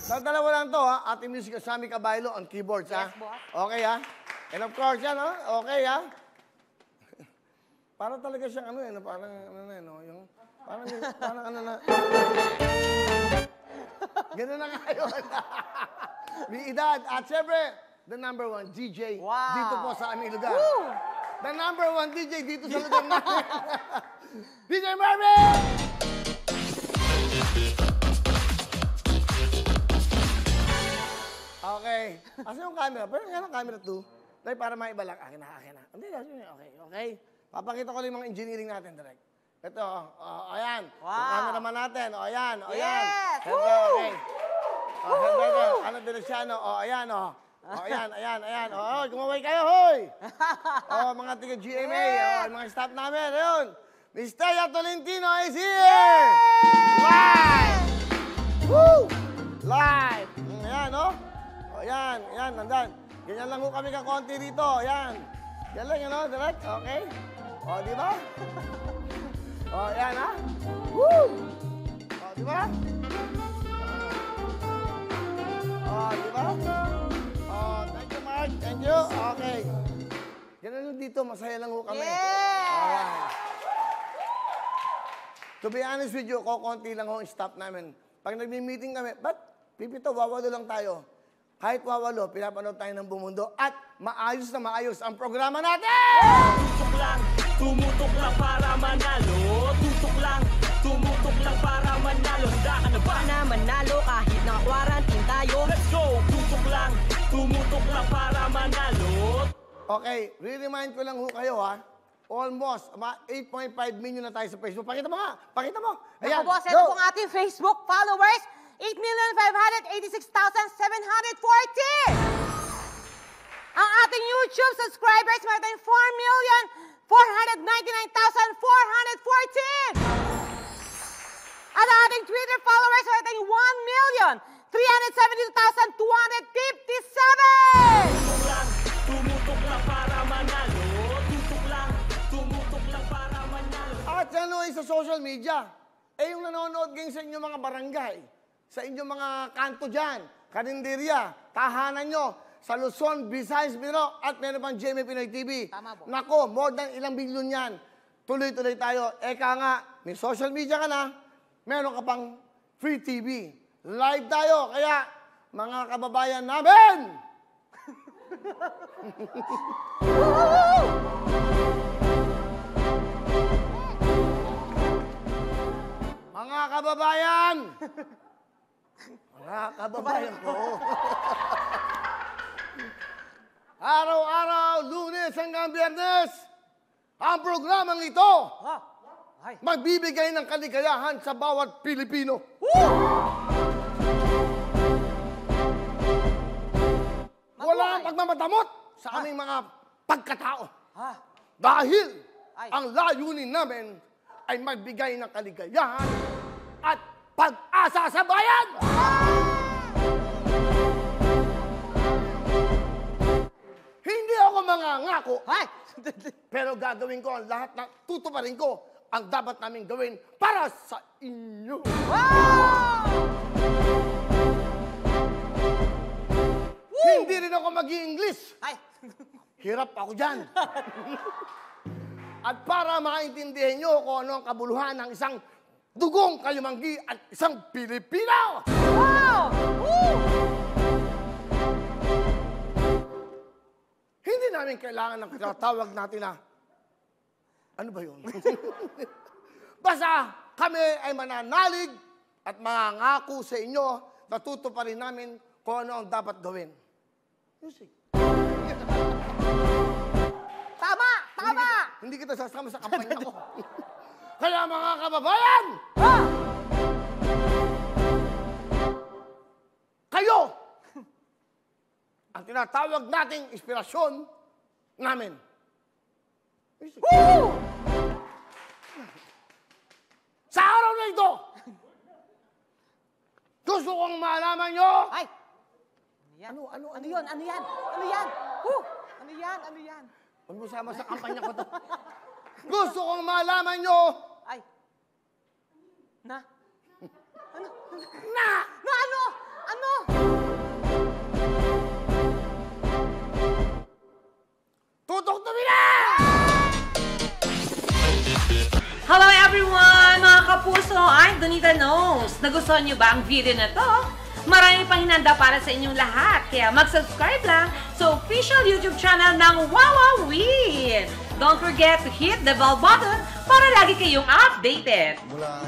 Dalawa lang to, ha? Ating music, Sammy Caballo on keyboards, ha? Yes, boss. Okay, ha? And of course, yan, ha? Okay, ha? Parang talaga siyang ano, eh, no? Parang, ano na, no? Yung, parang ano na. Ganun na kayo. May edad. At syempre, the number one DJ dito po sa aming lugar. Woo! The number one DJ dito sa lugar namin. DJ Marvin! Okay. Asa yung camera? Pero nga ng camera 2. Dahil para maibalak. Akin na. Okay. Papakita ko lang yung mga engineering natin direct. Ito, ayan. Wow. Yung cameraman natin. Ayan. Yes! Okay. Ano Veneziano? Ayan. Ayan. Gumaway kayo, hoy! Mga taga-GMA, yes! mga staff namin, ayun. Miss Taya Tolentino is here! Live! Woo! Live! Ayan, Ayan, nandan. Ganyan lang ho kami kakonti rito, ayan. Yan lang, direct, okay? Di ba? Ayan, ha? Woo! Di ba? Di ba? Thank you, Mark. Thank you. Okay. Ganun lang dito, masaya lang ho kami. Yeah! To be honest with you, konti lang ho ang staff namin. Pag nagmi-meeting kami, ba't pipito, wawalo lang tayo? Kahit wawalo, pinapanood tayo ng bumundo at maayos na maayos ang programa natin! Tumutok lang para manalo. Tumutok lang para manalo. Handa ka na ba? Na manalo kahit naka-quarantine tayo. Let's go! Tumutok lang para manalo. Okay, re-remind ko lang ho kayo, ha? Almost, about 8.5 million na tayo sa Facebook. Pakita mo nga! Pakita mo! Ayan, boss, ito pong ating Facebook followers. 8,586,740! Ang ating YouTube subscribers, meron tayong 4,499,414! At ang ating Twitter followers, meron tayong 1,372,257! Tumutok lang para manalo. Tumutok lang para manalo. At yan ho, sa social media. Yung nanonood ngayon sa inyong mga barangay, sa inyong mga kanto dyan, karinderya, tahanan nyo, sa Luzon, Visayas, Mindanao, at meron pang GMA Pinoy TV. Tama po. Nako, more than ilang bilyon yan. Tuloy-tuloy tayo. Eka nga, may social media ka na, meron ka pang free TV. Live tayo. Kaya, mga kababayan namin! Mga kababayan! Mga kababayan ko. Araw-araw, Lunes hanggang Biyernes, ang programang ito magbibigay ng kaligayahan sa bawat Pilipino. Wala ang pagmamatamot sa aming mga pagkatao. Dahil ang layunin namin ay magbigay ng kaligayahan at pag-asa sa bayan! Hindi ako mangangako, pero gagawin ko ang lahat na tutuparin ko ang dapat namin gawin para sa inyo. Hindi rin ako mag-i-English. Hirap ako dyan. At para maintindihan nyo kung ano ang kabuluhan ng isang dugong kalimanggi at isang Pilipino! Hindi namin kailangan ng katawag natin na, ano ba yun? Basta kami ay mananalig at mangangako sa inyo na tutuparin namin kung ano ang dapat gawin. Music. Tama! Hindi kita sasama sa kampanya ko. Kaya mga kababayan! Kayo! Ang tinatawag nating inspirasyon namin. Sa araw na ito, gusto kong malaman nyo... Ano yan? Ano yan? Huwag mo sama sa kampanya ko to. Gusto kong malaman nyo... Na? Na! Na ano? Ano? Tutok to na! Hello everyone! Mga kapuso, I'm Donita Knows. Nagustuhan niyo ba ang video na to? Marami pang hinanda para sa inyong lahat. Kaya mag-subscribe lang sa official YouTube channel ng Wowowin. Don't forget to hit the bell button para lagi kayong updated. Mula